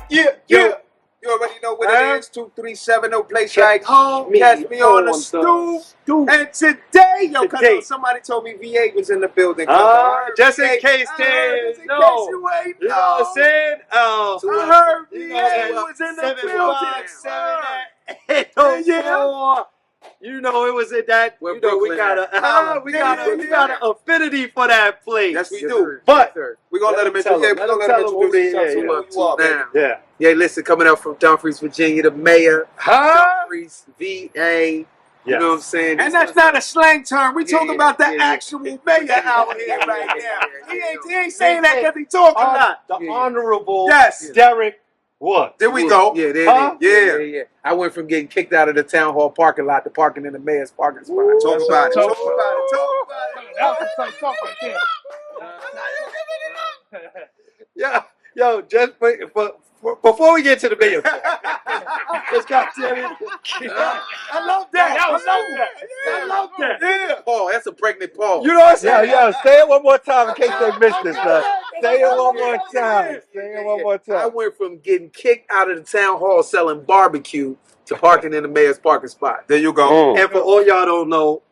Yeah. You already know what it is. 237, no place like home. Catch me on the stoop. And today, somebody told me VA was in the building. Just in case you ain't know what I'm saying? I heard VA was in the building. Yeah. You know, it was in that. Where you know, we got an affinity for that place. Yes, we do. But we're gonna let him introduce himself. Yeah, listen, coming up from Dumfries, Virginia, the mayor. Dumfries, VA. You know what I'm saying? And that's not a slang term. We talking about the actual mayor out here right now. He ain't saying that because he talking a lot. The honorable Derrick. What? There we go. Yeah, yeah. I went from getting kicked out of the town hall parking lot to parking in the mayor's parking spot. Talk about it. That was some stuff right there. Yo, just before we get to the mayor, just got to tell you. I love that. I love that. Yeah. Oh, that's a pregnant pause. You know what I'm saying? Yeah. Say it one more time in case they missed it, son. Say it one more time. I went from getting kicked out of the town hall selling barbecue to parking in the mayor's parking spot. There you go. And for all y'all don't know,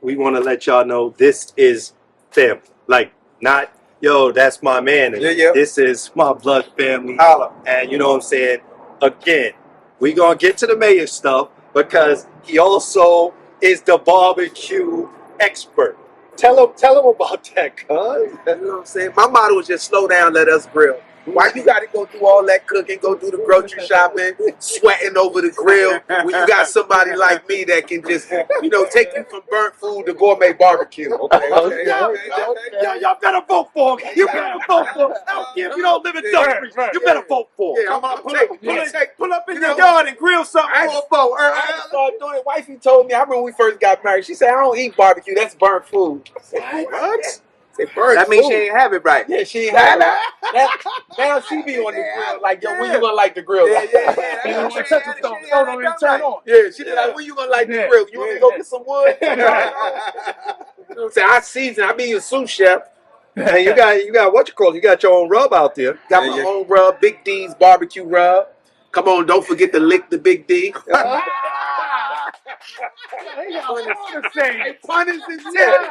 we want to let y'all know this is family. Like, not, yo, that's my man. And this is my blood family. Holla. And you know what I'm saying? Again, we going to get to the mayor stuff because he also is the barbecue expert. Tell him about that, cuz. You know what I'm saying? My motto is just slow down, let us grill. Why you got to go do all that cooking, go do the grocery shopping, sweating over the grill, when you got somebody like me that can just, take you from burnt food to gourmet barbecue? Okay. Y'all better vote for him. You better vote for him. If you don't live in Dumfries, you better vote for him. Yeah, pull up in your yard and grill something. I started doing it. Wifey told me, I remember when we first got married, she said, I don't eat barbecue, that's burnt food. I said, what? That means she ain't have it right. Yeah, she ain't have it. Now she be on the grill. Like, yo, when you gonna like the grill? Yeah. Yeah, she be like, when you gonna like the grill? You want to go get some wood? You know what I'm saying? I season. I be your sous chef. And you got what you call it? You got your own rub out there. Got my own rub, Big D's barbecue rub. Come on, don't forget to lick the Big D. Pun is intended.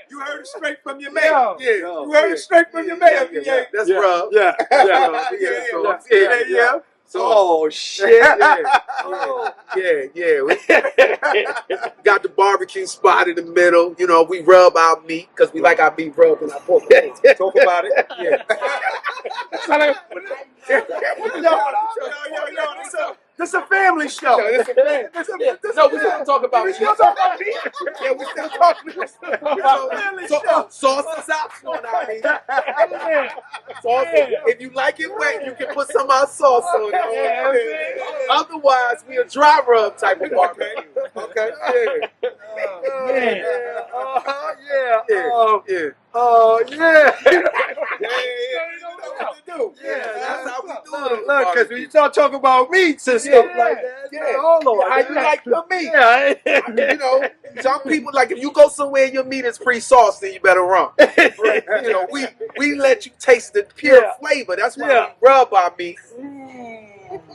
You heard it straight from your man. You heard it straight from your man. That's rub. Yeah. Oh shit! Yeah. Got the barbecue spot in the middle. You know, we rub our meat because we like our meat rubbed in our pork. Talk about it. Yeah. This is a family show. No, we still talk about me. Yeah, we still talking about family show. Sauce is optional now. If you like it wet, you can put some of our sauce on it. Otherwise, we a dry rub type of barbecue. Okay. That's how we do it. Look, because when you start talking about meats and stuff like that, hold on. How you like your meat? Some people, like, if you go somewhere and your meat is pre-sauced, then you better run. We let you taste the pure flavor. That's why we rub our meat.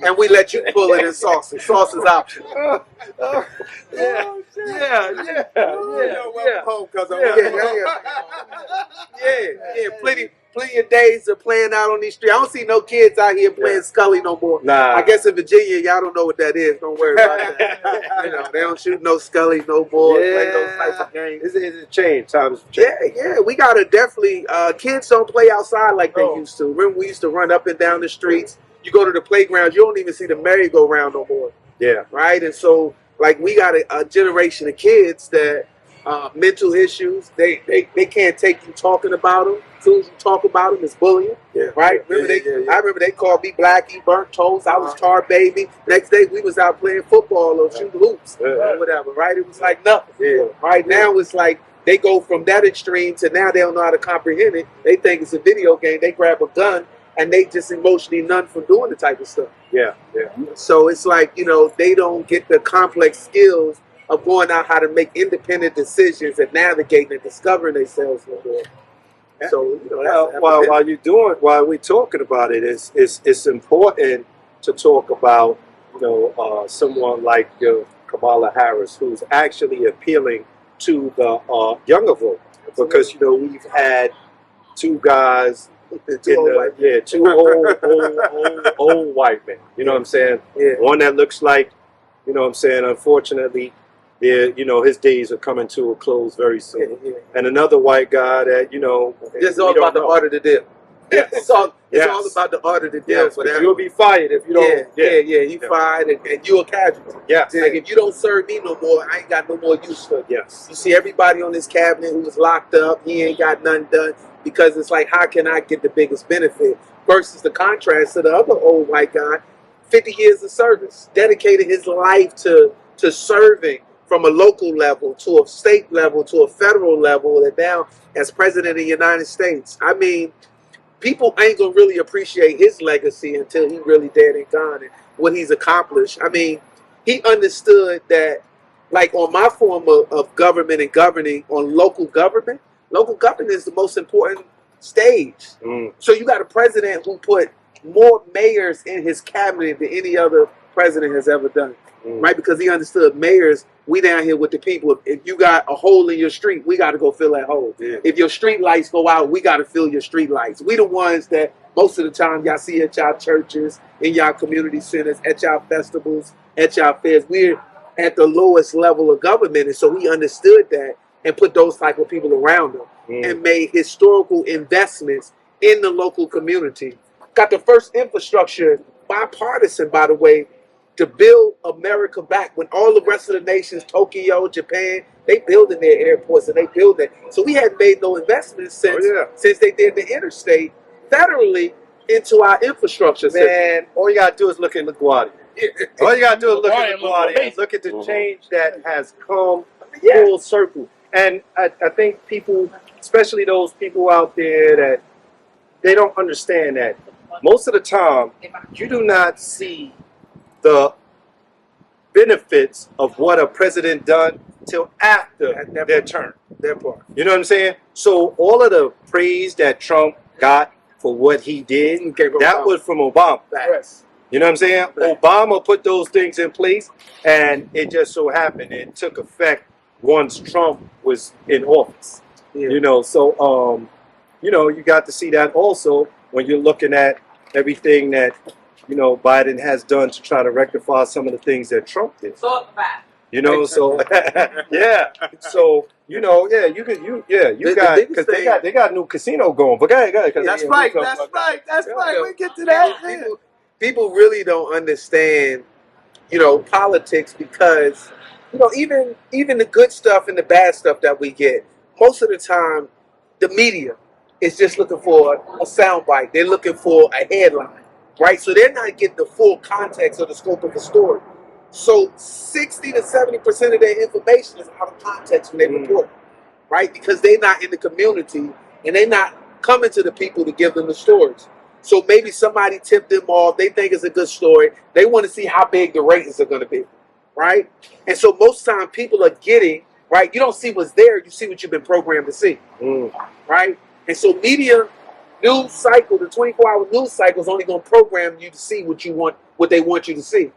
And we let you pull it in sauce. And sauce is optional. Plenty of days of playing out on these streets. I don't see no kids out here playing Scully no more. Nah. I guess in Virginia, y'all don't know what that is. Don't worry about that. They don't shoot no Scully no more. Play those types of games. It's changed. Times have changed. Yeah. We gotta definitely. Kids don't play outside like they used to. Remember, we used to run up and down the streets. You go to the playground, you don't even see the merry-go-round no more. Yeah. Right? And so, like, we got a generation of kids that mental issues, they can't take you talking about them. As soon as you talk about them, it's bullying. Yeah. Right? I remember they called me Blackie, burnt toast. I was tar baby. Next day, we was out playing football or shooting hoops or whatever. Right? It was like nothing. Yeah. Right now, it's like they go from that extreme to now they don't know how to comprehend it. They think it's a video game. They grab a gun and they just emotionally numb from doing the type of stuff. Yeah. So it's like, they don't get the complex skills of going out how to make independent decisions and navigating and discovering themselves no more. So while we're talking about it, it's important to talk about someone like Kamala Harris, who's actually appealing to the younger vote, because we've had two guys, two old white men. You know what I'm saying? Yeah. One that looks like, unfortunately, his days are coming to a close very soon. Yeah. And another white guy that, it's all about the art of the deal. Yes. It's all about the art of the deal. Yes, you'll be fired if you don't. You fired and you're a casualty. Yes. Like if you don't serve me no more, I ain't got no more use for you. Yes. You see everybody on this cabinet who was locked up, he ain't got nothing done, because it's like, how can I get the biggest benefit? Versus the contrast to the other old white guy, 50 years of service, dedicated his life to serving from a local level to a state level to a federal level, and now as president of the United States. I mean, people ain't gonna really appreciate his legacy until he really dead and gone and what he's accomplished. I mean, he understood that, like on my form of government and governing on local government is the most important stage. So you got a president who put more mayors in his cabinet than any other president has ever done. Right? Because he understood mayors, we down here with the people. If you got a hole in your street, we got to go fill that hole. Yeah. If your street lights go out, we got to fill your street lights. We the ones that most of the time y'all see at y'all churches, in y'all community centers, at y'all festivals, at y'all fairs. We're at the lowest level of government. And so he understood that and put those type of people around him and made historical investments in the local community. Got the first infrastructure, bipartisan, by the way, to build America back when all the rest of the nations, Tokyo, Japan, they building their airports and they build it. So we hadn't made no investments since they did the interstate federally into our infrastructure. Man, all you gotta do is look at LaGuardia. All you gotta do is look at LaGuardia and look at the change that has come full circle. And I think people, especially those people out there, that they don't understand that most of the time you do not see the benefits of what a president done till after their term. Their part. You know what I'm saying? So all of the praise that Trump got for what he did, that was from Obama. Yes. You know what I'm saying? Obama put those things in place, and it just so happened it took effect once Trump was in office. Yeah. So you got to see that also when you're looking at everything that Biden has done to try to rectify some of the things that Trump did. So yeah. So you got, because they got a new casino going. But go ahead. That's right. We get to that. People really don't understand, politics, because even the good stuff and the bad stuff that we get, most of the time, the media is just looking for a soundbite. They're looking for a headline. Right, so they're not getting the full context or the scope of the story. So 60 to 70% of their information is out of context when they report, right? Because they're not in the community and they're not coming to the people to give them the stories. So maybe somebody tipped them off. They think it's a good story. They want to see how big the ratings are going to be, right? And so most time people are getting, right? You don't see what's there. You see what you've been programmed to see, right? And so media news cycle, the 24-hour news cycle is only going to program you to see what they want you to see,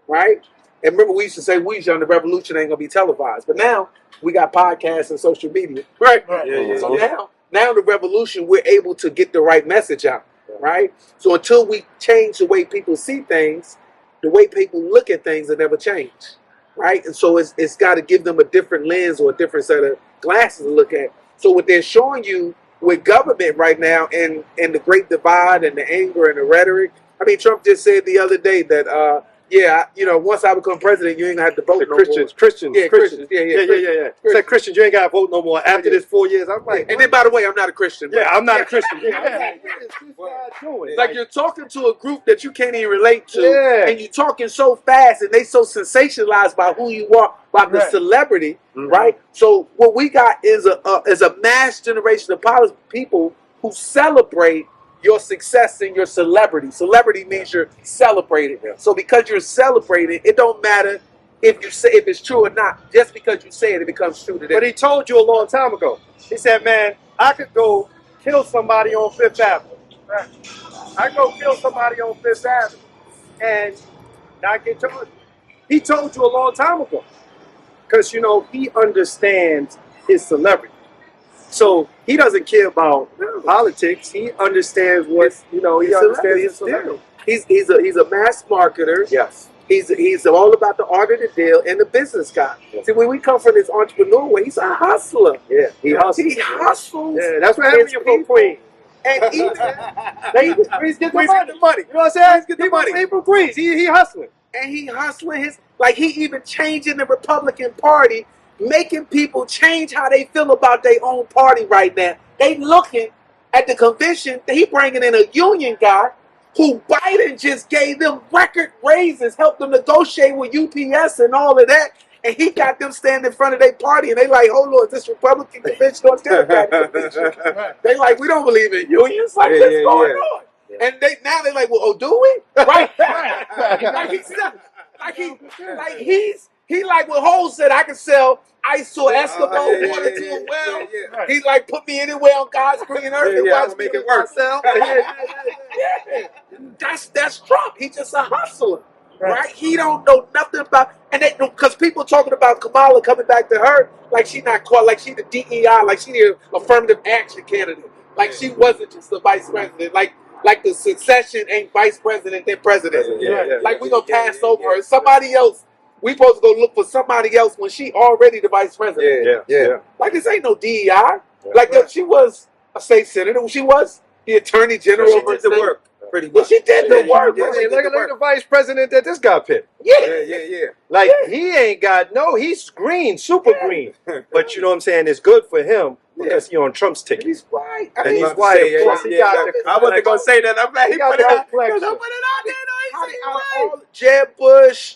right? And remember, we used to say we the revolution ain't going to be televised, but now we got podcasts and social media, right? So now the revolution, we're able to get the right message out, right? So until we change the way people see things, the way people look at things will never change, right? And so it's got to give them a different lens or a different set of glasses to look at. So what they're showing you with government right now and the great divide and the anger and the rhetoric. I mean, Trump just said the other day that, once I become president, you ain't gonna have to vote no more. Christians. Yeah. Said Christians, you ain't gotta vote no more after this 4 years. I'm like, and then by the way, I'm not a Christian. Yeah, I'm not a Christian. What is this guy doing? Like you're talking to a group that you can't even relate to, and you're talking so fast, and they so sensationalized by who you are, by the celebrity, right? So what we got is a mass generation of people who celebrate your success and your celebrity. Celebrity means you're celebrated. So because you're celebrated, it don't matter if you say if it's true or not. Just because you say it, it becomes true today. But he told you a long time ago. He said, man, I could go kill somebody on Fifth Avenue. Right. I go kill somebody on Fifth Avenue and not get charged. He told you a long time ago. Because, you know, he understands his celebrity. So he doesn't care about politics. He understands what, you know, he understands his celebrity. He's a mass marketer. Yes. He's all about the art of the deal and the business guy. See, when we come from this entrepreneur way, he's a hustler. Yeah, he hustles. He hustles. Yeah, that's what happens when you're from Queens. And even Queens get the money. You know what I'm saying? Get the money. He from Queens. He hustling. And he hustling his, like he even changing the Republican Party, making people change how they feel about their own party right now. They looking at the convention, he bringing in a union guy who Biden just gave them record raises, helped them negotiate with UPS and all of that. And he got them standing in front of their party and they like, oh Lord, this Republican convention or Democratic convention. They like, we don't believe in unions. Like, what's going on? And now they're like, well, oh, do we? Right. He like what Ho said, I can sell ice to an Eskimo, water to a well. He's like, put me anywhere on God's green earth and watch me make it work. That's Trump. He's just a hustler. Right? He don't know nothing about, and they because people talking about Kamala coming back to her like she not called, like she the DEI, like she the affirmative action candidate, like she wasn't just the vice president, like the succession ain't vice president then president. Like we gonna pass over her. Somebody else. We supposed to go look for somebody else when she already the vice president. Like this ain't no DEI. Like she was a state senator. She was the attorney general. She did the work. Pretty much. She did the work. Look at the vice president that this guy picked. Like he ain't got he's green, super green. But you know what I'm saying? It's good for him because he's on Trump's ticket. He's white. And he's white. Plus he got I wasn't gonna say that. I'm glad he put it out. Jeb Bush,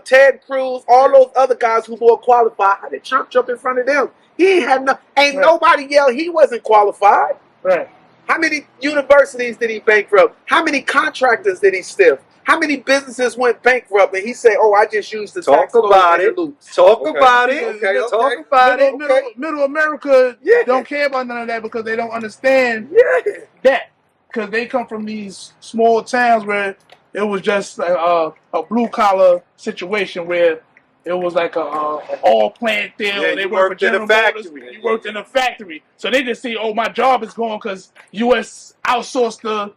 Ted Cruz, all those other guys who were qualified. How did Trump jump in front of them? He ain't had nobody yelled he wasn't qualified. Right. How many universities did he bankrupt? How many contractors did he stiff? How many businesses went bankrupt? And he said, "Oh, I just used the tax code about it. Talk about it. Talk about it." Middle America don't care about none of that because they don't understand that. Because they come from these small towns where it was just a blue collar situation where it was like a all plant deal. Yeah, they worked in a factory. You worked in a factory, so they just see, oh, my job is gone because U.S. outsourced the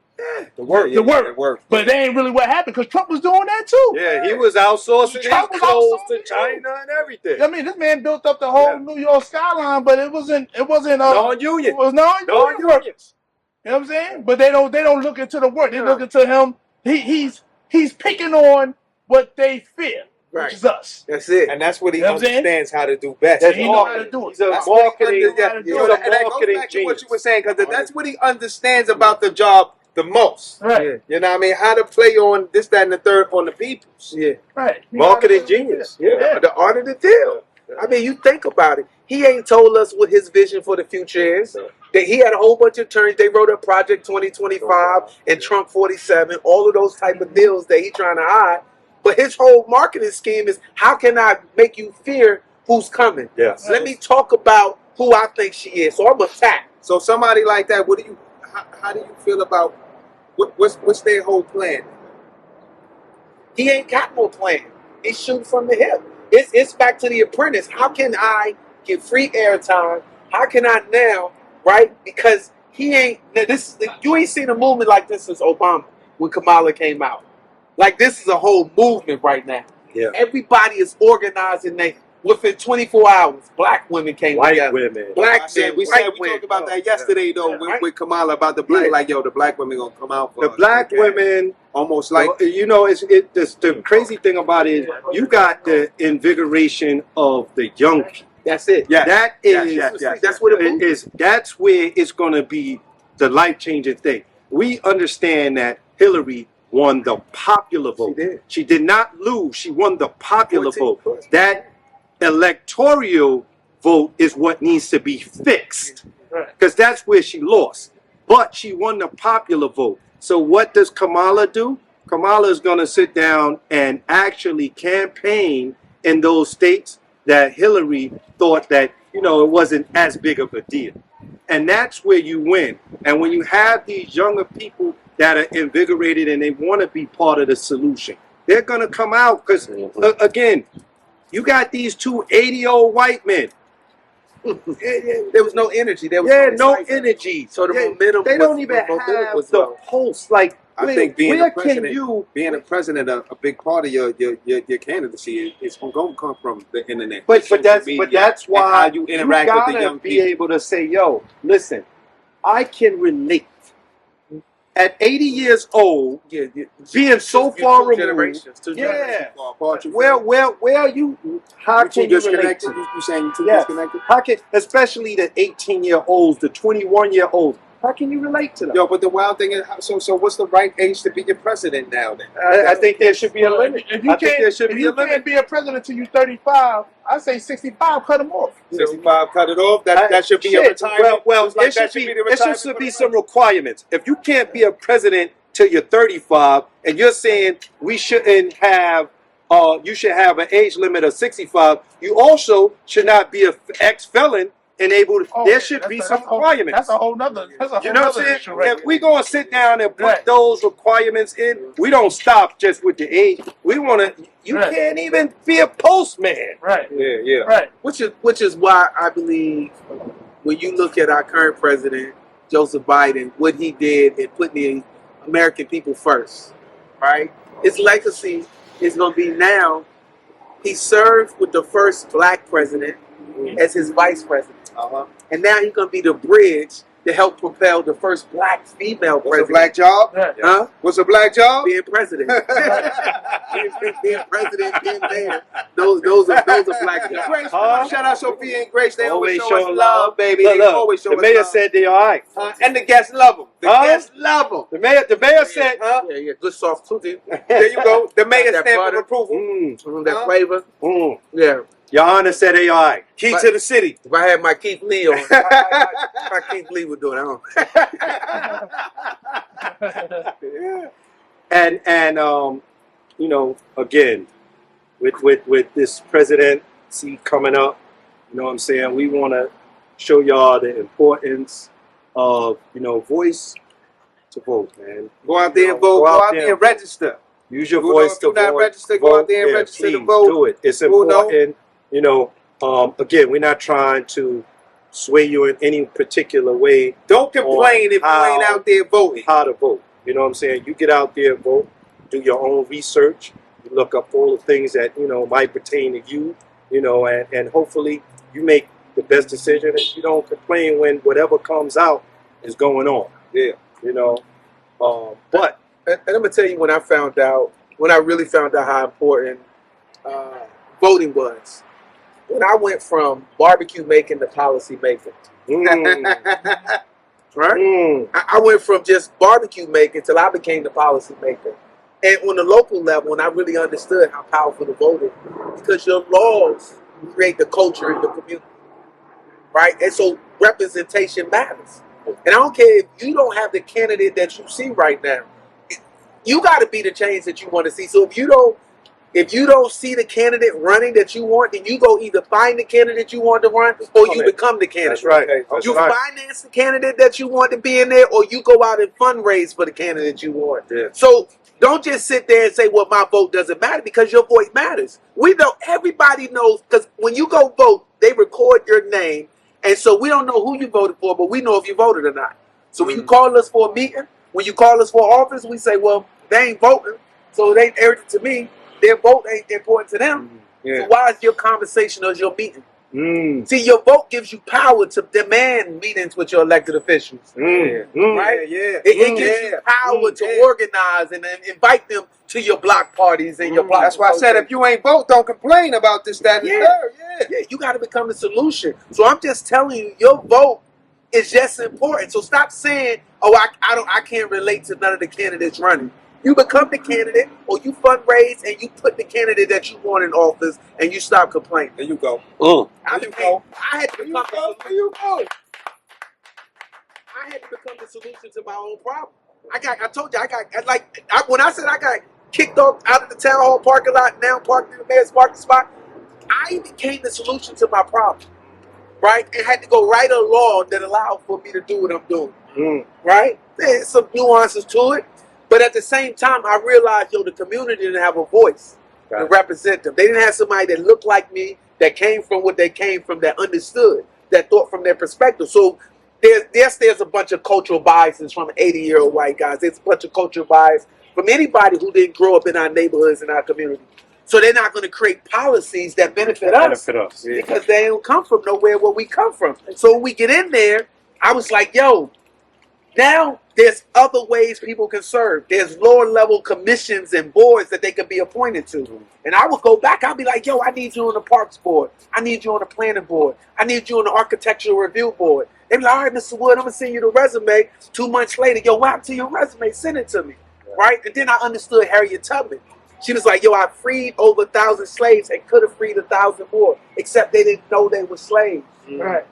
work. But that ain't really what happened because Trump was doing that too. Yeah, he was outsourcing his clothes to China and everything. I mean, this man built up the whole New York skyline, but it wasn't non-union. It was non-union workers. You know what I'm saying? But they don't look into the work. They look into him. He's picking on what they fear. Which is us. That's it. And that's what he understands how to do best. He knows how to do it. He's a marketing genius. What you were saying, because that's what he understands about the job the most. Right. You know what I mean? How to play on this, that, and the third on the peoples. Right. Marketing genius. The art of the deal. I mean, you think about it. He ain't told us what his vision for the future is. That he had a whole bunch of attorneys. They wrote up Project 2025 and Trump 47, all of those type of deals that he trying to hide. But his whole marketing scheme is, how can I make you fear who's coming? Yes. Let me talk about who I think she is. So I'm attacked. So somebody like that, how do you feel about what's their whole plan? He ain't got no plan. He's shooting from the hip. It's back to The Apprentice. How can I get free airtime? How can I now, right? Because he ain't. You ain't seen a movement like this since Obama when Kamala came out. Like, this is a whole movement right now. Yeah. Everybody is organizing. Within 24 hours, black women came together. Women. Black men, we talked about that yesterday though with Kamala about the black. Like, yo, the black women gonna come out for the black women. Almost like the crazy thing about it is you got the invigoration of the young people. That's it. Yeah. That's what it is. That's where it's gonna be the life-changing thing. We understand that Hillary won the popular vote. She did not lose. She won the popular vote. That electoral vote is what needs to be fixed, because that's where she lost. but she won the popular vote. So what does Kamala do? Kamala is going to sit down and actually campaign in those states that Hillary thought that, you know, it wasn't as big of a deal. And that's where you win. And when you have these younger people that are invigorated and they want to be part of the solution, they're going to come out because, again, you got these two 80-year-old white men. There was no energy. There was no energy. So the momentum. They don't even have the pulse. Like, I think being where a president, can you being a president, a big part of your candidacy is going to come from the internet. But that's why how you interact with the young be people. able to say, yo, listen, I can relate. At 80 years old, being so far removed, where are you? How can you relate? You saying you too disconnected? How can, especially the 18-year-olds, the 21-year-olds? How can you relate to them? Yo, but the wild thing is, so what's the right age to be your president now? Then I think there should be a limit. If you can't be a president until you're 35, I say 65. Cut them off. 65, cut it off. That should be a retirement. Well, like there should be some requirements. If you can't be a president till you're 35, and you're saying we shouldn't have, you should have an age limit of 65. You also should not be an ex-felon. And able to, there should be some requirements. That's a whole nother. You know what I'm saying? If we gonna sit down and put those requirements in, we don't stop just with the age. We want to. You can't even be a postman. Right. Yeah. Right. Which is why I believe when you look at our current president, Joseph Biden, what he did in putting the American people first, right? His legacy is going to be now. He served with the first black president as his vice president. And now he's going to be the bridge to help propel the first black female president. What's a black job? Huh? What's a black job? Being president. being president, being mayor. Those are black jobs. Shout out Sophia and Grace. They always show showing us love, baby. Look, They always show the us mayor love. said they all right. And the guests love them. The guests love them. The mayor said, Yeah, good soft tooth. There you go. The mayor That stamp butter. of approval. That flavor. Yeah. Your Honor said they all right. Key to the city. If I had my Keith Lee on, my Keith Lee would do it. And you know, again, with this presidency coming up, you know what I'm saying, we want to show y'all the importance of, you know, voice to vote, man. Go out there and vote. Go out there and register. Use your voice to vote. If you're not registered, go out there and register to vote. Do it. It's important. You know, again, we're not trying to sway you in any particular way. Don't complain if you ain't out there voting. How to vote. You know what I'm saying? You get out there and vote. Do your own research. You look up all the things that, you know, might pertain to you. You know, and hopefully you make the best decision and you don't complain when whatever comes out is going on. Yeah. You know, but. And I'm going to tell you when I really found out how important voting was. When I went from barbecue making to policy making. Right? I went from just barbecue making till I became the policy maker. And on the local level, when I really understood how powerful the vote is, because your laws create the culture in your community. Right? And so representation matters. And I don't care if you don't have the candidate that you see right now. You got to be the change that you want to see. So if you don't see the candidate running that you want, then you go either find the candidate you want to run or you become the candidate. That's right. You finance the candidate that you want to be in there, or you go out and fundraise for the candidate you want. Yeah. So don't just sit there and say, well, my vote doesn't matter, because your voice matters. We know, everybody knows, because when you go vote, they record your name. And so we don't know who you voted for, but we know if you voted or not. So when you call us for a meeting, when you call us for office, we say, well, they ain't voting, so it ain't urgent to me. Their vote ain't important to them. So why is your conversation or your meeting? See, your vote gives you power to demand meetings with your elected officials. Right? It gives you power to organize and then invite them to your block parties and your block. That's why I said if you ain't vote, don't complain about this, that, and the third. Yeah, you got to become the solution. So I'm just telling you, your vote is just important. So stop saying, oh, I can't relate to none of the candidates running. You become the candidate, or you fundraise and you put the candidate that you want in office, and you stop complaining. There you go. I had to become had to become the solution to my own problem. When I said I got kicked off out of the town hall parking lot, now parked in the mayor's parking spot, I became the solution to my problem, right? And had to go write a law that allowed for me to do what I'm doing, right? There's some nuances to it, but at the same time, I realized, the community didn't have a voice to represent them. They didn't have somebody that looked like me, that came from what they came from, that understood, that thought from their perspective. So there's a bunch of cultural biases from 80-year-old white guys. There's a bunch of cultural bias from anybody who didn't grow up in our neighborhoods and our community. So they're not going to create policies that benefit us because they don't come from nowhere where we come from. So when we get in there, I was like, now there's other ways people can serve. There's lower level commissions and boards that they can be appointed to. And I would go back, I'll be like, I need you on the Parks Board. I need you on the Planning Board. I need you on the Architectural Review Board. They'd be like, all right, Mr. Wood, I'm going to send you the resume. 2 months later, what happened to your resume? Send it to me. Right? And then I understood Harriet Tubman. She was like, I freed over 1,000 slaves and could have freed 1,000 more, except they didn't know they were slaves. Right.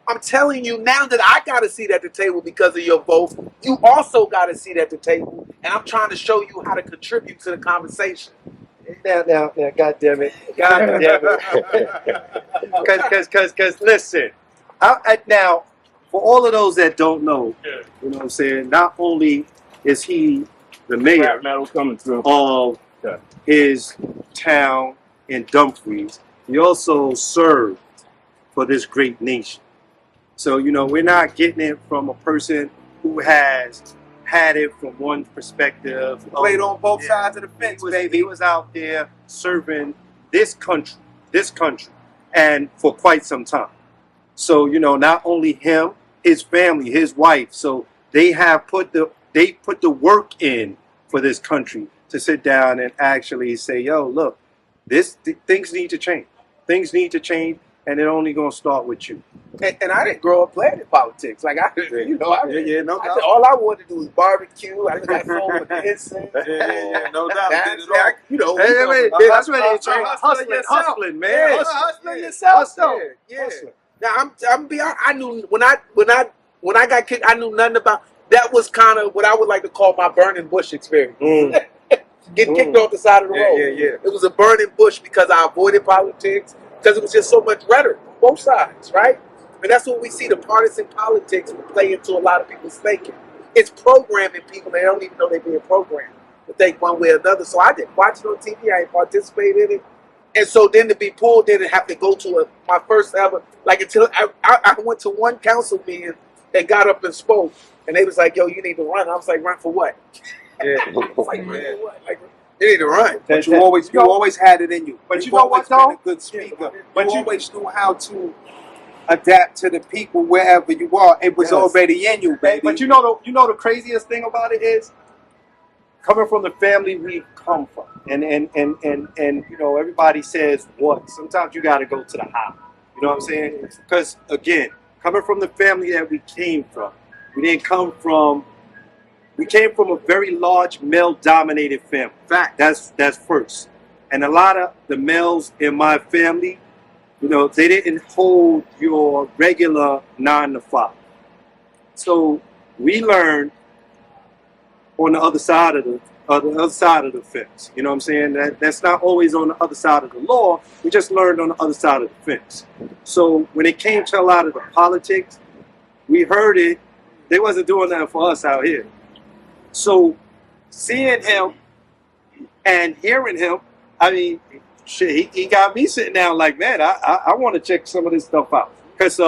I'm telling you now that I got a seat at the table because of your vote, you also got a seat at the table, and I'm trying to show you how to contribute to the conversation. Now, God damn it. Because listen, now, for all of those that don't know, you know what I'm saying, not only is he the mayor of his town in Dumfries, he also served for this great nation. So, we're not getting it from a person who has had it from one perspective. Played on both sides of the fence, baby. He was out there serving this country, and for quite some time. So, not only him, his family, his wife, so they put the work in for this country to sit down and actually say, look, things need to change. Things need to change, and it's only going to start with you. And I didn't grow up playing in politics. Like, no doubt. All I wanted to do was barbecue. I got sold with the incense. No doubt. That's what hustling, man. Hustling yourself, though. Yeah. Now, I'm be honest, I knew when I got kicked, I knew nothing about. That was kind of what I would like to call my burning bush experience. Getting kicked off the side of the road. It was a burning bush because I avoided politics, because it was just so much rhetoric on both sides, right? And that's what we see, the partisan politics play into a lot of people's thinking. It's programming people, they don't even know they're being programmed to think one way or another. So I didn't watch it on TV, I didn't participate in it. And so then to be pulled in and have to go to my first ever, until I went to one council meeting and got up and spoke. And they was like, you need to run. I was like, run for what? Yeah. I was like, run for what? Like, you need to run. But you always had it in you. But you know what, though? A good speaker. But you always knew how to adapt to the people wherever you are. It was already in you, baby. But you know the craziest thing about it is coming from the family we come from, and everybody says what. Sometimes you got to go to the how. You know what I'm saying? Because again, coming from the family that we came from, we came from a very large male-dominated family. Fact. That's first. And a lot of the males in my family, they didn't hold your regular 9 to 5. So we learned on the other side of the fence. You know what I'm saying? That's not always on the other side of the law. We just learned on the other side of the fence. So when it came to a lot of the politics, we heard it. They wasn't doing that for us out here. So seeing him and hearing him, I mean, shit, he got me sitting down like, man, I want to check some of this stuff out. Because,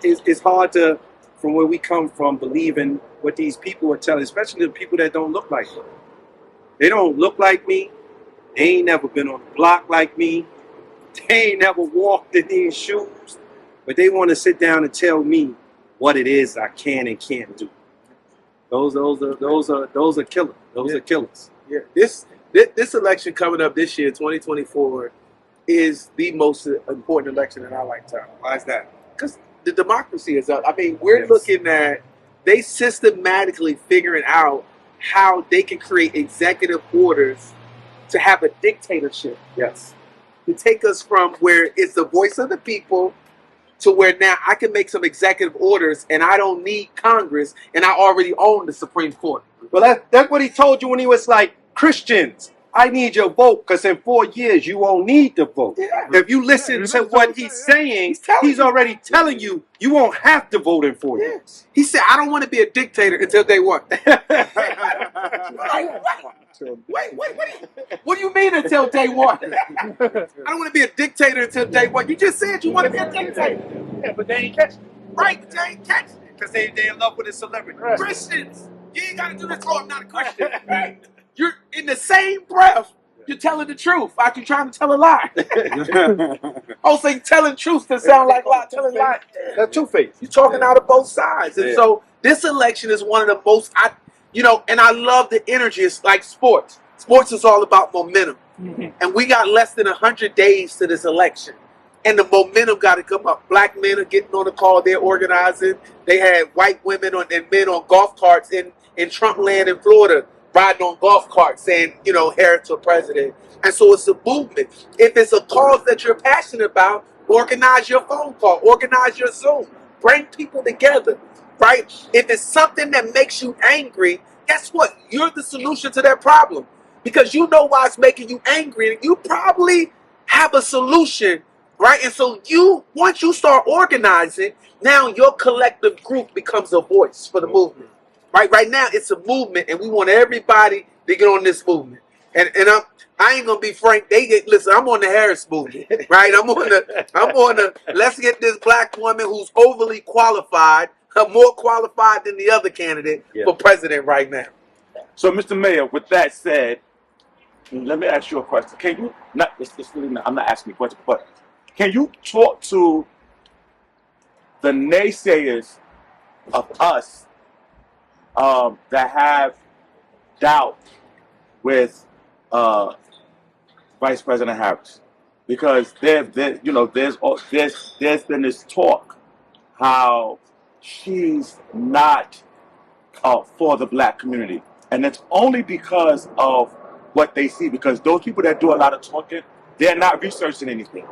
it's hard to, from where we come from, believe in what these people are telling, especially the people that don't look like me. They don't look like me. They ain't never been on the block like me. They ain't never walked in these shoes. But they want to sit down and tell me what it is I can and can't do. Those are killers. Those are killers. Yeah. This election coming up this year, 2024, is the most important election in our lifetime. Why is that? Because the democracy is up. I mean, we're looking at they systematically figuring out how they can create executive orders to have a dictatorship. Yes. To take us from where it's the voice of the people to where now I can make some executive orders and I don't need Congress and I already own the Supreme Court. Well, that's what he told you when he was like, Christians, I need your vote because in 4 years you won't need the vote. Yeah. If you listen to what he's saying, he's already telling you you won't have to vote in 4 years. He said, I don't want to be a dictator until day one. What do you mean until day one? I don't want to be a dictator until day one. You just said you want to be a dictator. Yeah, but they ain't catching it. Right, but they ain't catching it. Because they in love with a celebrity. Right. Christians, you ain't got to do this. Oh, I'm not a Christian. Right? You're in the same breath. You're telling the truth. Like you're trying to tell a lie. Oh, so you're telling truth to sound like lie, telling lies. That's two-faced. You're talking out of both sides. And so this election is one of the most, and I love the energy. It's like sports. Sports is all about momentum. Mm-hmm. And we got less than 100 days to this election. And the momentum got to come up. Black men are getting on the call. They're organizing. They had white women and men on golf carts in Trump land in Florida, riding on golf carts saying, hair to president. And so it's a movement. If it's a cause that you're passionate about, organize your phone call, organize your Zoom, bring people together, right? If it's something that makes you angry, guess what? You're the solution to that problem because you know why it's making you angry and you probably have a solution, right? And so once you start organizing, now your collective group becomes a voice for the movement. Right now, it's a movement, and we want everybody to get on this movement. And I ain't gonna be frank. Listen. I'm on the Harris movement, right? I'm on the. Let's get this black woman who's overly qualified, more qualified than the other candidate for president right now. So, Mr. Mayor, with that said, let me ask you a question. Can you I'm not asking you a question, but can you talk to the naysayers of us? That have doubt with Vice President Harris, because there's been this talk how she's not for the black community, and it's only because of what they see. Because those people that do a lot of talking, they're not researching anything.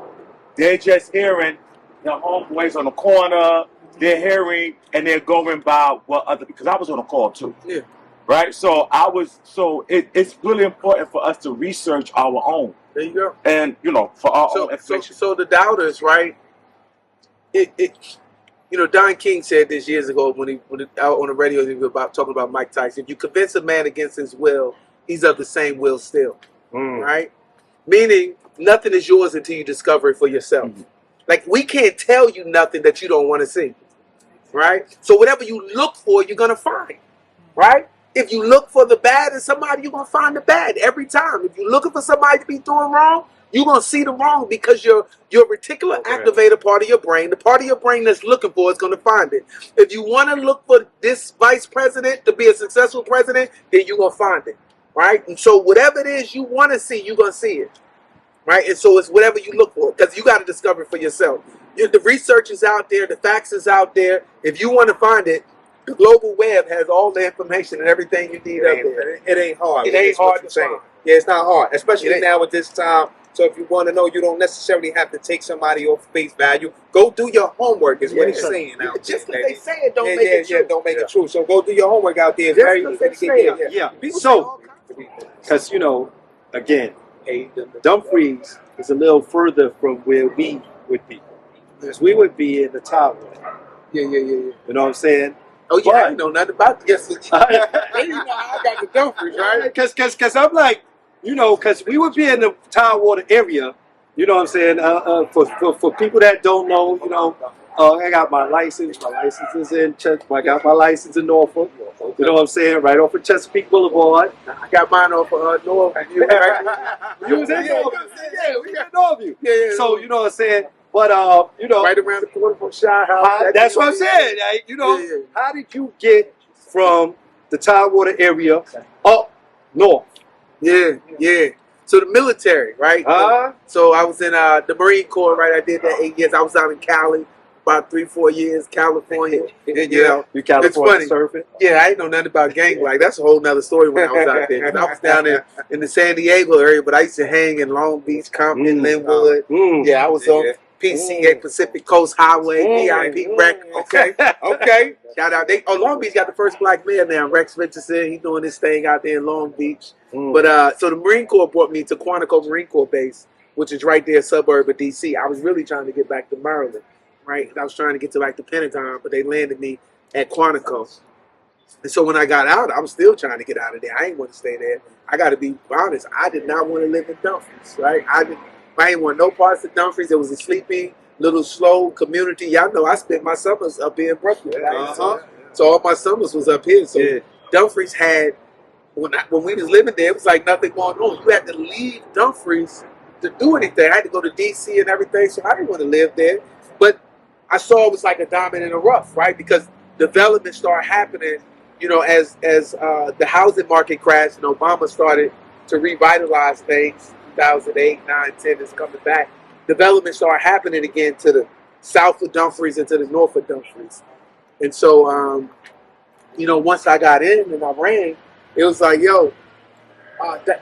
They're just hearing their homeboys on the corner. They're hearing and they're going by what other, because I was on a call too. Yeah. Right? So it's really important for us to research our own. There you go. And for our own information. So the doubters, right? Don King said this years ago when he out on the radio, he was talking about Mike Tyson. If you convince a man against his will, he's of the same will still. Right? Meaning nothing is yours until you discover it for yourself. Mm-hmm. Like we can't tell you nothing that you don't want to see. Right? So whatever you look for, you're going to find. Right? If you look for the bad in somebody, you're going to find the bad every time. If you're looking for somebody to be doing wrong, you're going to see the wrong because your reticular activator part of your brain, the part of your brain that's looking for, is going to find it. If you want to look for this vice president to be a successful president, then you're going to find it. Right? And so whatever it is you want to see, you're going to see it. Right? And so it's whatever you look for, because you got to discover it for yourself. The research is out there. The facts is out there. If you want to find it, the global web has all the information and everything you need out there. It ain't hard. It ain't hard to find. Yeah, it's not hard, especially now at this time. So if you want to know, you don't necessarily have to take somebody off face value. Go do your homework is what he's saying out there. Just because they say it don't make it true. Don't make it true. So go do your homework out there. It's very easy to get. So, because, again, Dumfries is a little further from where we would be. Because we would be in the tower. Yeah. You know what I'm saying? Oh, yeah, I know nothing about this. You know how I got the Dumfries, right? Because I'm like, because we would be in the Tidewater area, you know what I'm saying? For people that don't know, I got my license. My license is in Chesapeake. I got my license in Norfolk. You know what I'm saying? Right off of Chesapeake Boulevard. I got mine off of Norfolk. You was in Norfolk. Yeah, we got Norfolk. Yeah. So, you know what I'm saying? But, right around the corner from Shy House. That's what I'm saying. How did you get from the Tidewater area up north? Yeah. So the military, right? So I was in the Marine Corps, right? I did that 8 years. I was out in Cali about 3-4 years, California. And, you California surfing? Yeah, I ain't know nothing about gang life. That's a whole nother story when I was out there. I was down in the San Diego area, but I used to hang in Long Beach, Compton, Linwood. Yeah, I was on PCA, Pacific Coast Highway, VIP Rec. Okay, okay. Shout out. Long Beach got the first black mayor now, Rex Richardson. He's doing his thing out there in Long Beach. But so the Marine Corps brought me to Quantico Marine Corps Base, which is right there, suburb of DC. I was really trying to get back to Maryland, right? I was trying to get to like the Pentagon, but they landed me at Quantico. And so when I got out, I was still trying to get out of there. I ain't want to stay there. I got to be honest. I did not want to live in Dumfries, right? I didn't want no parts of Dumfries. It was a sleepy, little slow community. Y'all know I spent my summers up here in Brooklyn. Right? So all my summers was up here. So Dumfries had, when we was living there, it was like nothing going on. You had to leave Dumfries to do anything. I had to go to DC and everything, so I didn't want to live there. But I saw it was like a diamond in the rough, right? Because development started happening, you know, as the housing market crashed and Obama started to revitalize things. 2008, 9, 10 is coming back. Development started happening again to the south of Dumfries and to the north of Dumfries. And so, you know, once I got in and I ran, it was like, yo,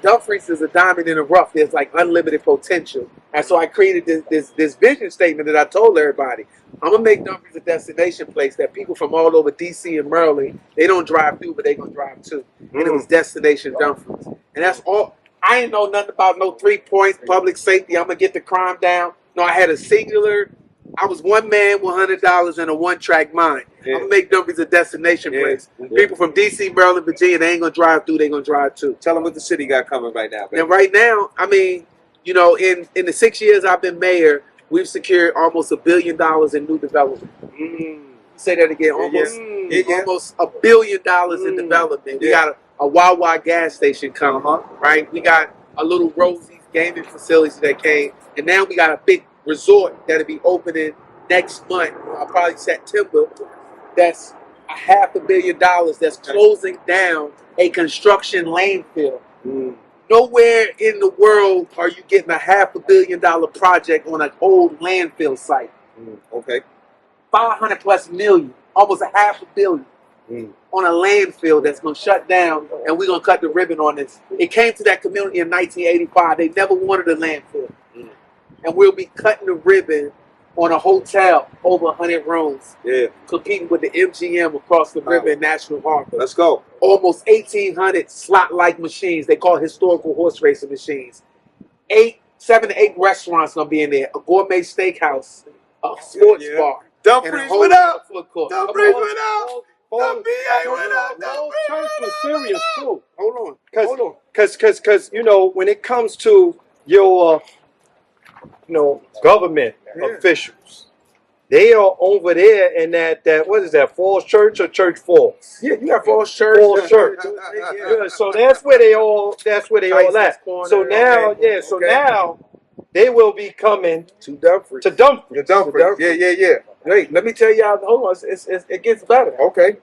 Dumfries is a diamond in the rough. There's like unlimited potential. And so I created this vision statement that I told everybody. I'm going to make Dumfries a destination place that people from all over DC and Maryland, they don't drive through, but they going to drive to. And it was Destination Dumfries. And that's all. I ain't know nothing about no 3 points, public safety. I'm going to get the crime down. No, I had a singular. I was one man, $100 and a one-track mind. I'm going to make Dumfries a destination place. People from DC, Maryland, Virginia, they ain't going to drive through. They going to drive to. Tell them what the city got coming right now. Baby. And right now, I mean, you know, in the 6 years I've been mayor, we've secured almost $1 billion in new development. Say that again. Almost $1 billion in development. We got a Wawa gas station coming, right? We got a little Rosie's gaming facility that came. And now we got a big resort that'll be opening next month, probably September. That's $500 million that's closing down a construction landfill. Nowhere in the world are you getting a $500 million project on an old landfill site. Okay. 500+ million, almost $500 million on a landfill that's going to shut down, and we're going to cut the ribbon on this. It came to that community in 1985. They never wanted a landfill. And we'll be cutting the ribbon on a hotel over 100 rooms. Competing with the MGM across the river in National Harbor. Let's go. Almost 1,800 slot-like machines. They call historical horse racing machines. 7 to 8 restaurants gonna be in there. A gourmet steakhouse, a sports bar. Dumfries went up. Dumfries went up. The BA went up. The church was serious too. Hold on. Because you know, when it comes to your government officials, they are over there in that what is that, Falls Church or Church Falls? Yeah, you got Falls Church. Falls Church. So that's where they all at. So now, now they will be coming to Dumfries. Yeah. Wait, let me tell y'all. Hold on, it gets better. Okay,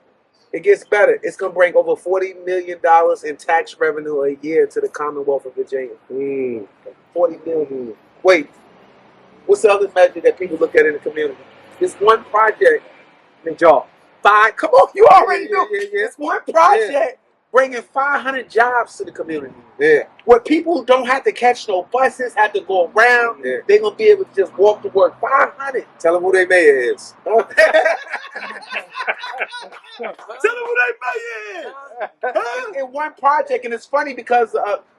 it gets better. It's gonna bring over $40 million in tax revenue a year to the Commonwealth of Virginia. 40 million. Wait, what's the other measure that people look at in the community? This one project, job. Come on, you already know. This one project bringing 500 jobs to the community. Where people don't have to catch no buses, have to go around. They're going to be able to just walk to work. 500. Tell them who their mayor is. Tell them who their mayor is. In one project, and it's funny because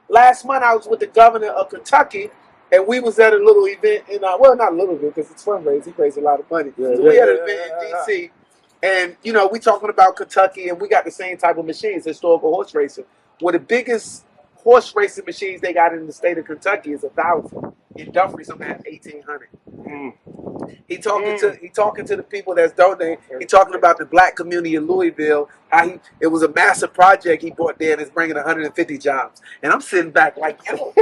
last month I was with the governor of Kentucky, and we was at a little event in, well, not a little bit because it's fundraising. He raised a lot of money. So we had an event in D.C., and, you know, we talking about Kentucky, and we got the same type of machines, historical horse racing. Well, the biggest horse racing machines they got in the state of Kentucky is 1,000. In Dumfries, I'm at 1,800. He talking to the people that's donating. He talking about the black community in Louisville. How it was a massive project he brought there, and it's bringing 150 jobs. And I'm sitting back like, yo,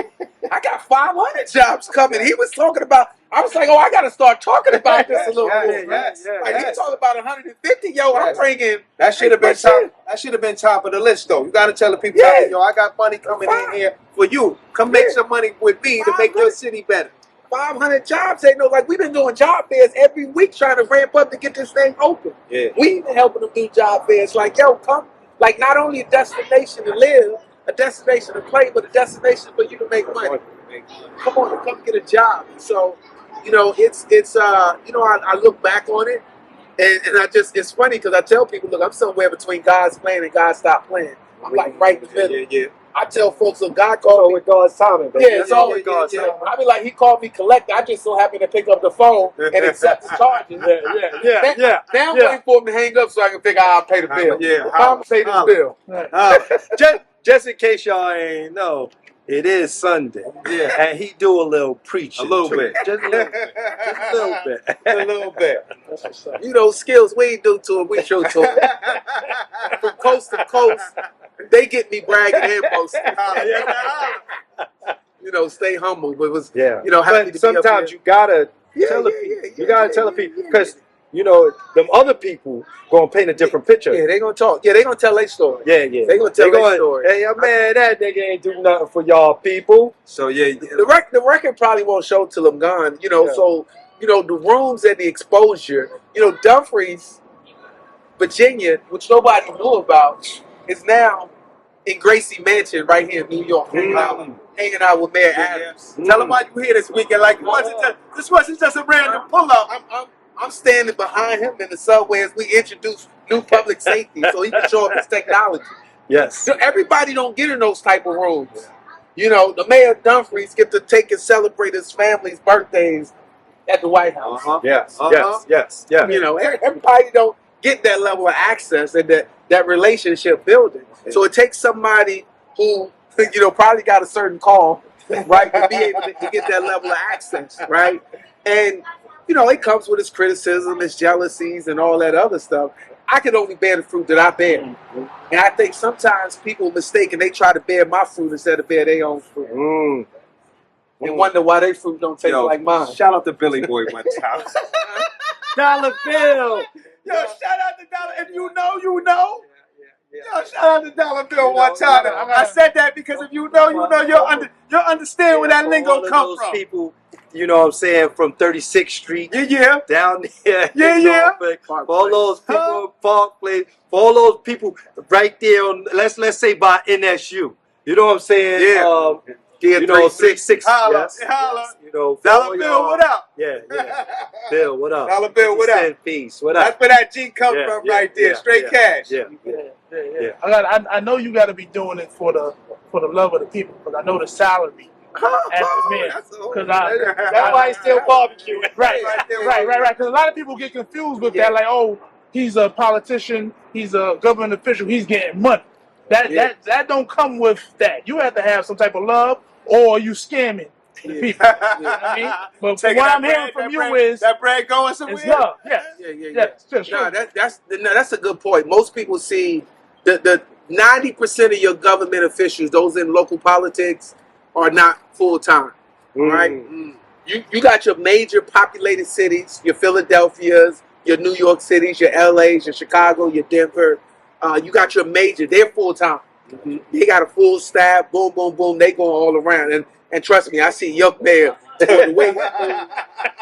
I got 500 jobs coming. He was talking about. I was like, oh, I got to start talking about this a little more. He talking about 150. Yo, I'm bringing. That should have been top. That should have been top of the list, though. You got to tell the people, yo, I got money coming in here for you. Come make some money with me to make your city better. 500 jobs ain't no, like, we've been doing job fairs every week trying to ramp up to get this thing open. We've been helping them do job fairs. Like, yo, come, like, not only a destination to live, a destination to play, but a destination for you to make money. Come on, come get a job. So, you know, you know, I look back on it, and it's funny because I tell people, look, I'm somewhere between God's plan and God stopped playing. I'm like right in the middle. Yeah. I tell folks, look, God called me. with God's timing, baby. Yeah, it's all with God's timing. I be like, he called me collector. I just so happen to pick up the phone and accept the charges. Yeah. Now I'm waiting for him to hang up so I can figure out how to pay the bill. How I'm pay this bill. Just in case y'all ain't know, it is Sunday. Yeah. And he do a little preaching. A little too. bit. Just a little bit. Just a little bit. A little bit. You know, skills we ain't do to him, we show to him. From coast to coast, they get me bragging and boasting. You know, stay humble, but you know, happy to sometimes be up you gotta tell the people. You gotta tell the people because you know them other people gonna paint a different picture. Yeah, they gonna talk. Yeah, they gonna tell their story. Yeah. They gonna tell their story. Hey, man, that nigga ain't do nothing for y'all people. So yeah, the record probably won't show till I'm gone. You know, so you know the rooms and the exposure. You know, Dumfries, Virginia, which nobody knew about, is now in Gracie Mansion right here in New York, hanging out with Mayor Adams. Tell them why you here this weekend. Like this wasn't just a random pull up. I'm standing behind him in the subway as we introduce new public safety, so he can show up his technology. Yes. So everybody don't get in those type of rooms. You know, the mayor of Dumfries get to take and celebrate his family's birthdays at the White House. Yes. You know, everybody don't get that level of access and that relationship building. So it takes somebody who, you know, probably got a certain call, right, to be able to get that level of access, right? And, you know, it comes with its criticism, its jealousies, and all that other stuff. I can only bear the fruit that I bear. And I think sometimes people mistake and they try to bear my fruit instead of bear their own fruit. And wonder why their fruit don't taste like mine. Shout out to Billy Boy one time. Dollar bill. Yo, shout out to Dollar. If you know, you know. Yo, shout out to Dollar Bill one time. I said that because if you know, you know. You'll understand where that lingo come from. People, you know what I'm saying, from 36th Street down there. Norfolk, for all those people, Park Place, for all those people right there on, let's say by NSU. You know what I'm saying? You know, 6 Holla. You know, Dollar Bill, what up? Yeah. Bill, what up? Dollar Bill, what up? Piece, what up? That's where that G come from right there. Straight cash. Yeah. I know you got to be doing it for the love of the people, because I know the salary as the mayor. Because that's why he's still barbecuing. Right. Because a lot of people get confused with that, like, oh, he's a politician, he's a government official, he's getting money. That don't come with that. You have to have some type of love, or you scamming the people. You know what I mean? But what I'm hearing from you is that bread going somewhere. It's love. Yeah. That's a good point. Most people see the 90% of your government officials, those in local politics, are not full time. Right? You got your major populated cities, your Philadelphias, your New York cities, your LAs, your Chicago, your Denver. You got your major, they're full time. They got a full staff, boom, boom, boom, they going all around. And trust me, I see young mayor. The way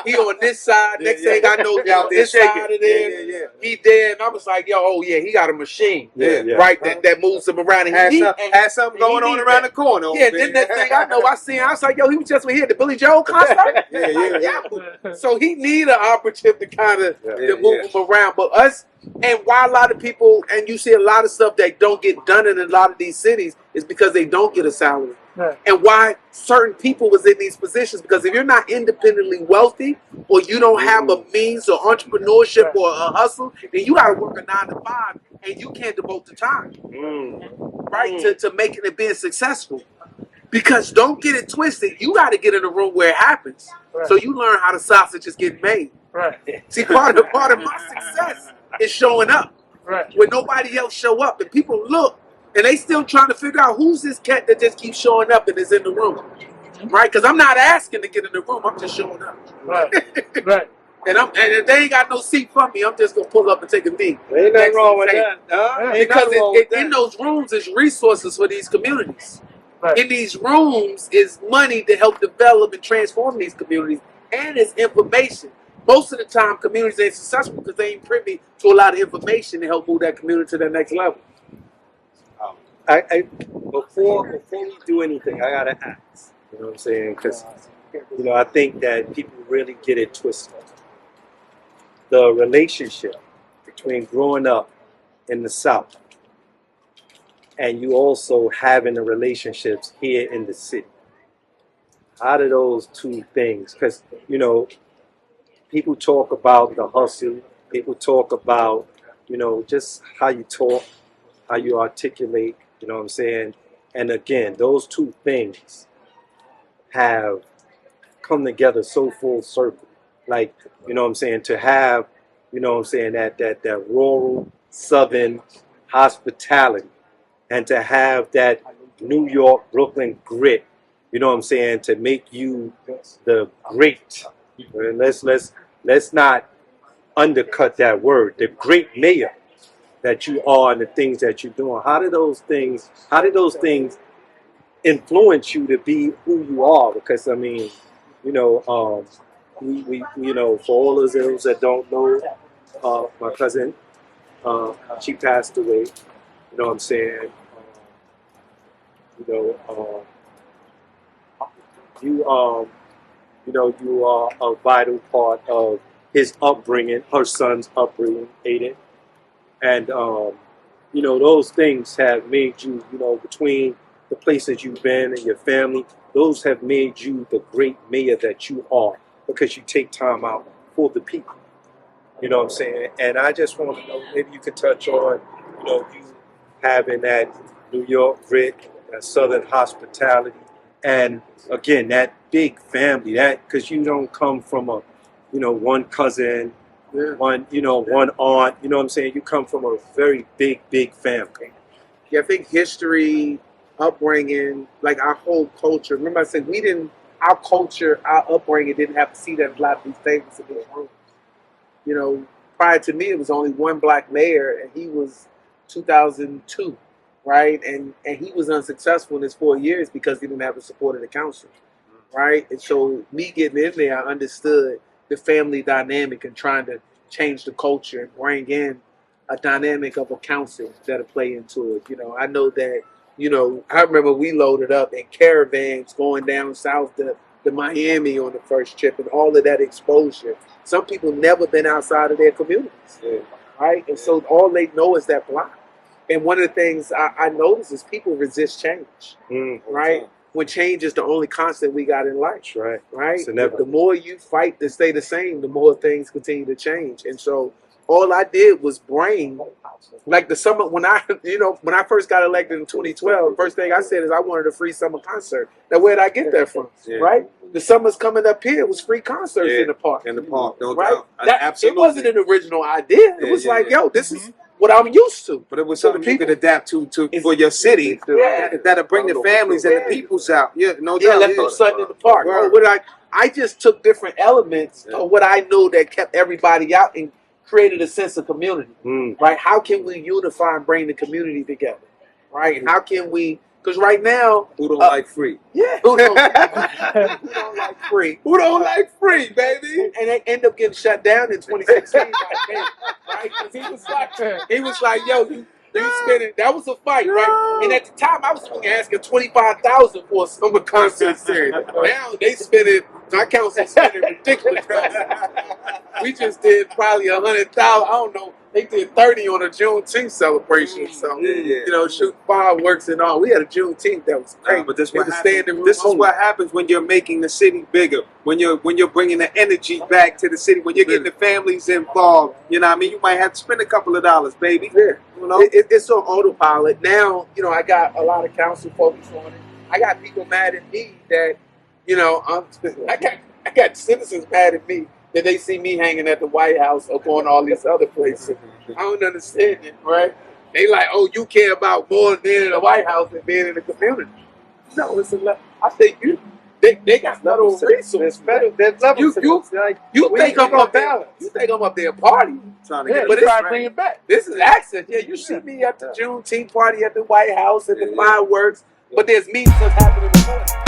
he on this side, next thing I know, he on this side of there. He there, and I was like, yo, oh yeah, he got a machine, right? That moves him around. And had something going on around the corner. Then next thing I know, I was like, yo, he was just here at the Billy Joel concert. So he need an operative to kind of move him around. But us, and why a lot of people, and you see a lot of stuff that don't get done in a lot of these cities, is because they don't get a salary. Right. And why certain people was in these positions, because if you're not independently wealthy, or you don't have a means or entrepreneurship or a hustle, then you got to work a 9 to 5, and you can't devote the time, right, to making it being successful. Because don't get it twisted, you got to get in a room where it happens, so you learn how the sausage is getting made. Right. See, part of my success is showing up when nobody else show up, and people look. And they still trying to figure out who's this cat that just keeps showing up and is in the room, right? Because I'm not asking to get in the room; I'm just showing up. Right. And if they ain't got no seat for me, I'm just gonna pull up and take a beat. Ain't nothing wrong with that. Because in those rooms is resources for these communities. Right. In these rooms is money to help develop and transform these communities, and it's information. Most of the time, communities ain't successful because they ain't privy to a lot of information to help move that community to the next level. Before we do anything, I gotta ask. You know what I'm saying? Because I think that people really get it twisted. The relationship between growing up in the South and you also having the relationships here in the city. How do those two things? Because, people talk about the hustle. People talk about, just how you talk, how you articulate, you know what I'm saying? And again, those two things have come together so full circle. Like, you know what I'm saying, to have, that rural southern hospitality and to have that New York, Brooklyn grit, you know what I'm saying, to make you the great. And let's not undercut that word, the great mayor that you are and the things that you're doing. How did those things influence you to be who you are? Because I mean, we for all of those that don't know, my cousin, she passed away. You know what I'm saying? You are a vital part of his upbringing, her son's upbringing, Aiden, and those things have made you, between the places you've been and your family, those have made you the great mayor that you are because you take time out for the people. You know what I'm saying? And I just want to know, maybe you could touch on, you having that New York grit, that Southern hospitality, and again, that big family, that because you don't come from a, one cousin, one, one aunt, you know what I'm saying? You come from a very big family. Yeah, I think history, upbringing, like our whole culture. Remember I said our culture, our upbringing didn't have to see that a lot of these things in this room. Prior to me, it was only one black mayor, and he was 2002, right? And he was unsuccessful in his 4 years because he didn't have the support of the council, right? And so me getting in there, I understood the family dynamic and trying to change the culture and bring in a dynamic of a council that'll play into it. I know that, I remember we loaded up in caravans going down south to Miami on the first trip and all of that exposure. Some people never been outside of their communities, right? And so all they know is that block. And one of the things I notice is people resist change, right? When change is the only constant we got in life, right? The more you fight to stay the same, the more things continue to change. And so all I did was bring, like the summer, when I first got elected in 2012, first thing I said is I wanted a free summer concert. Now, where did I get that from, right? The summer's coming up here, it was free concerts in the park. No right? doubt. Absolutely. It wasn't an original idea. It was yo, this is what I'm used to. But it was something you could adapt to for your city. That'll bring the families and the peoples out. Yeah, no doubt. Let's do something in the park. I just took different elements of what I know that kept everybody out and created a sense of community, right? How can we unify and bring the community together, right? And how can we, because right now... Who don't like free? Yeah. Who don't like free? Who don't like free, baby? And they end up getting shut down in 2016 by Derrick, right? Because he was like, yo, you spending, that was a fight, right? And at the time, I was only asking $25,000 for a summer concert series. Now they spending, my council spending ridiculous. We just did probably 100,000. I don't know. They did 30 on a Juneteenth celebration. So shoot fireworks and all. We had a Juneteenth that was crazy. But this is what happens when you're making the city bigger. When you're bringing the energy back to the city. When you're getting the families involved. You know what I mean? You might have to spend a couple of dollars, baby. Yeah. It's on autopilot now. I got a lot of council focus on it. I got people mad at me that I got citizens mad at me that they see me hanging at the White House or going all these other places. I don't understand it, right? They like, oh, you care about more being in the White House than being in the community. No, I think they got federal resources. You think I'm up there? You think I'm up there partying? But it's trying to bring it back. This is access. Yeah, you see me at the Juneteenth party at the White House and the fireworks, but there's meetings that's happening in the morning.